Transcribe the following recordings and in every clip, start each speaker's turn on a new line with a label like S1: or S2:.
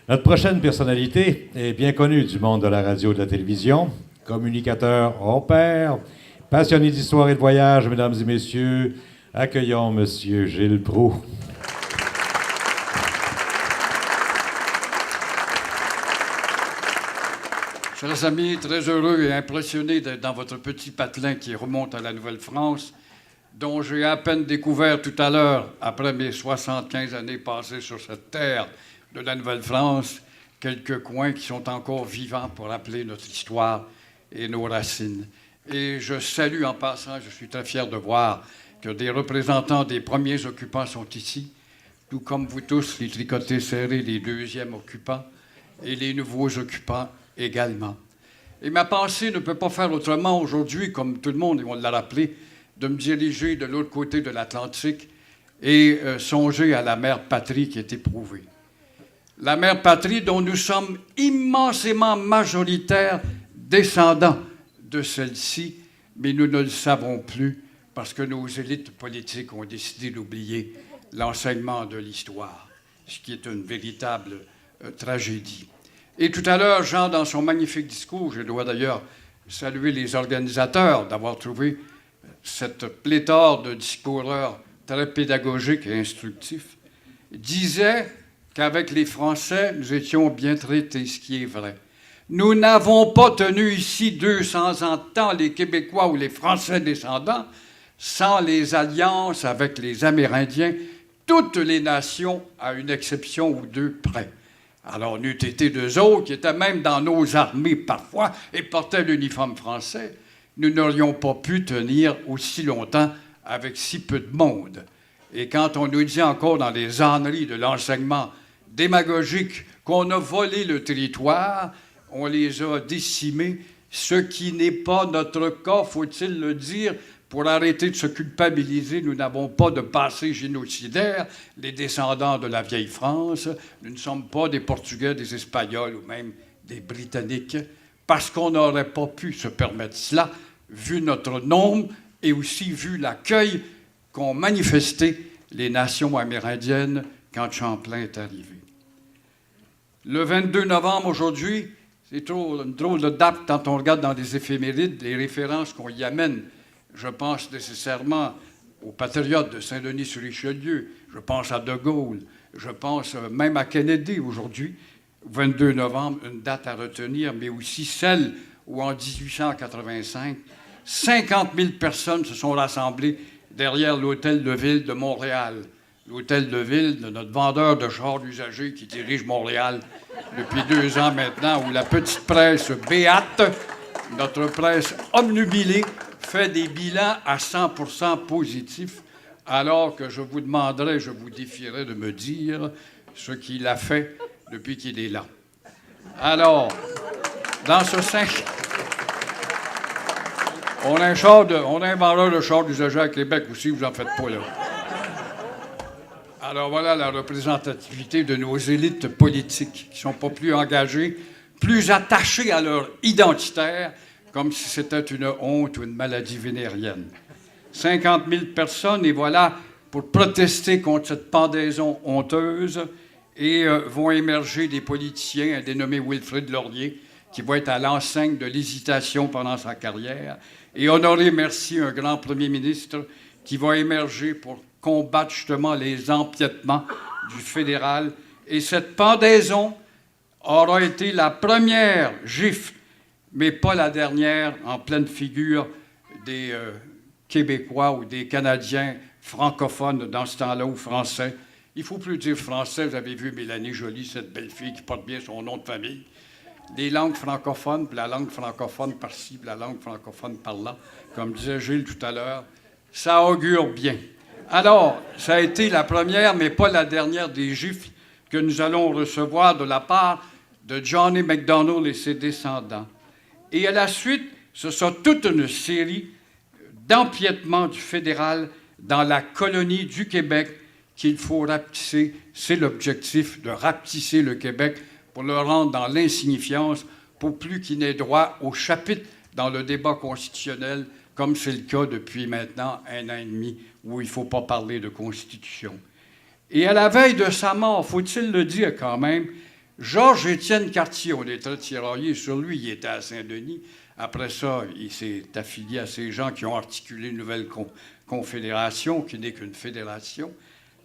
S1: Notre prochaine personnalité est bien connue du monde de la radio et de la télévision. Communicateur hors pair, passionné d'histoire et de voyage, mesdames et messieurs, accueillons Monsieur Gilles Proulx.
S2: Chers amis, très heureux et impressionné d'être dans votre petit patelin qui remonte à la Nouvelle-France, dont j'ai à peine découvert tout à l'heure, après mes 75 années passées sur cette terre de la Nouvelle-France, quelques coins qui sont encore vivants pour rappeler notre histoire et nos racines. Et je salue en passant, je suis très fier de voir que des représentants des premiers occupants sont ici, tout comme vous tous, les tricotés serrés, les deuxièmes occupants et les nouveaux occupants également. Et ma pensée ne peut pas faire autrement aujourd'hui, comme tout le monde, on l'a rappelé, de me diriger de l'autre côté de l'Atlantique et songer à la mère patrie qui est éprouvée. La mère patrie dont nous sommes immensément majoritaires descendants de celle-ci, mais nous ne le savons plus parce que nos élites politiques ont décidé d'oublier l'enseignement de l'histoire, ce qui est une véritable tragédie. Et tout à l'heure, Jean, dans son magnifique discours, je dois d'ailleurs saluer les organisateurs d'avoir trouvé cette pléthore de discoureurs très pédagogiques et instructifs, disait qu'avec les Français, nous étions bien traités, ce qui est vrai. Nous n'avons pas tenu ici 200 ans de temps, les Québécois ou les Français descendants, sans les alliances avec les Amérindiens, toutes les nations, à une exception ou deux près. Alors, n'eût été d'eux autres, qui étaient même dans nos armées parfois et portaient l'uniforme français, nous n'aurions pas pu tenir aussi longtemps avec si peu de monde. Et quand on nous dit encore dans les âneries de l'enseignement démagogique qu'on a volé le territoire, on les a décimés, ce qui n'est pas notre cas, faut-il le dire. Pour arrêter de se culpabiliser, nous n'avons pas de passé génocidaire, les descendants de la vieille France. Nous ne sommes pas des Portugais, des Espagnols ou même des Britanniques, parce qu'on n'aurait pas pu se permettre cela, vu notre nombre et aussi vu l'accueil qu'ont manifesté les nations amérindiennes quand Champlain est arrivé. Le 22 novembre aujourd'hui, c'est une drôle de date quand on regarde dans les éphémérides les références qu'on y amène. Je pense nécessairement aux patriotes de Saint-Denis-sur-Richelieu, je pense à De Gaulle, je pense même à Kennedy aujourd'hui, 22 novembre, une date à retenir, mais aussi celle où en 1885, 50 000 personnes se sont rassemblées derrière l'Hôtel de Ville de Montréal. L'Hôtel de Ville de notre vendeur de chars usagés qui dirige Montréal depuis 2 ans maintenant, où la petite presse béate, notre presse obnubilée, fait des bilans à 100% positifs, alors que je vous demanderais, je vous défierais de me dire ce qu'il a fait depuis qu'il est là. Alors, dans ce 5... On a un vendeur de chars d'usagers à Québec aussi, vous en faites pas, là. Alors voilà la représentativité de nos élites politiques qui ne sont pas plus engagées, plus attachées à leur identitaire, comme si c'était une honte ou une maladie vénérienne. 50 000 personnes, et voilà, pour protester contre cette pendaison honteuse, et vont émerger des politiciens, un dénommé Wilfrid Laurier, qui va être à l'enseigne de l'hésitation pendant sa carrière, et Honoré Mercier, un grand premier ministre, qui va émerger pour combattre justement les empiètements du fédéral. Et cette pendaison aura été la première gifle, mais pas la dernière, en pleine figure des Québécois ou des Canadiens francophones dans ce temps-là, ou français. Il ne faut plus dire français, vous avez vu Mélanie Joly, cette belle fille qui porte bien son nom de famille. Les langues francophones, puis la langue francophone par-ci, puis la langue francophone par-là, comme disait Gilles tout à l'heure, ça augure bien. Alors, ça a été la première, mais pas la dernière des gifles que nous allons recevoir de la part de Johnny MacDonald et ses descendants. Et à la suite, ce sera toute une série d'empiètements du fédéral dans la colonie du Québec qu'il faut rapetisser. C'est l'objectif de rapetisser le Québec pour le rendre dans l'insignifiance, pour plus qu'il n'ait droit au chapitre dans le débat constitutionnel, comme c'est le cas depuis maintenant 1 an et demi, où il ne faut pas parler de constitution. Et à la veille de sa mort, faut-il le dire quand même, Georges-Étienne Cartier, on est très tiraillés sur lui, il était à Saint-Denis. Après ça, il s'est affilié à ces gens qui ont articulé une nouvelle confédération, qui n'est qu'une fédération,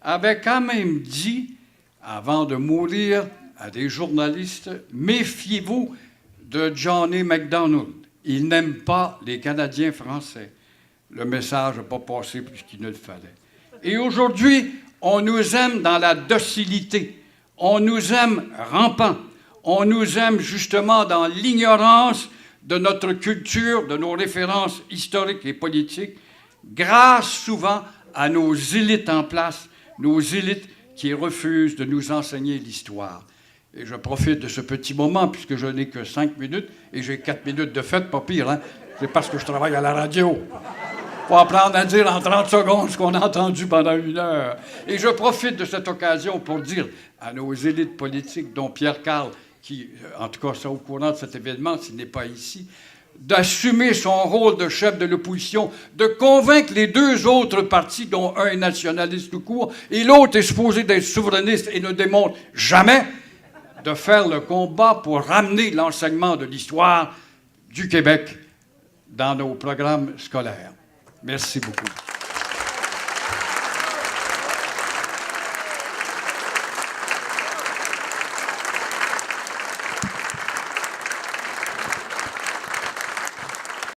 S2: avait quand même dit, avant de mourir, à des journalistes, méfiez-vous de Johnny MacDonald. Il n'aime pas les Canadiens français. Le message n'a pas passé plus qu'il ne le fallait. Et aujourd'hui, on nous aime dans la docilité. On nous aime rampant. On nous aime justement dans l'ignorance de notre culture, de nos références historiques et politiques, grâce souvent à nos élites en place, nos élites qui refusent de nous enseigner l'histoire. Et je profite de ce petit moment, puisque je n'ai que 5 minutes, et j'ai 4 minutes de fête, pas pire, hein? C'est parce que je travaille à la radio. Il faut apprendre à dire en 30 secondes ce qu'on a entendu pendant 1 heure. Et je profite de cette occasion pour dire à nos élites politiques, dont Pierre Carl, qui, en tout cas, sont au courant de cet événement, s'il n'est pas ici, d'assumer son rôle de chef de l'opposition, de convaincre les 2 autres partis, dont un est nationaliste tout court, et l'autre est supposé d'être souverainiste et ne démontre jamais, de faire le combat pour ramener l'enseignement de l'histoire du Québec dans nos programmes scolaires. Merci beaucoup.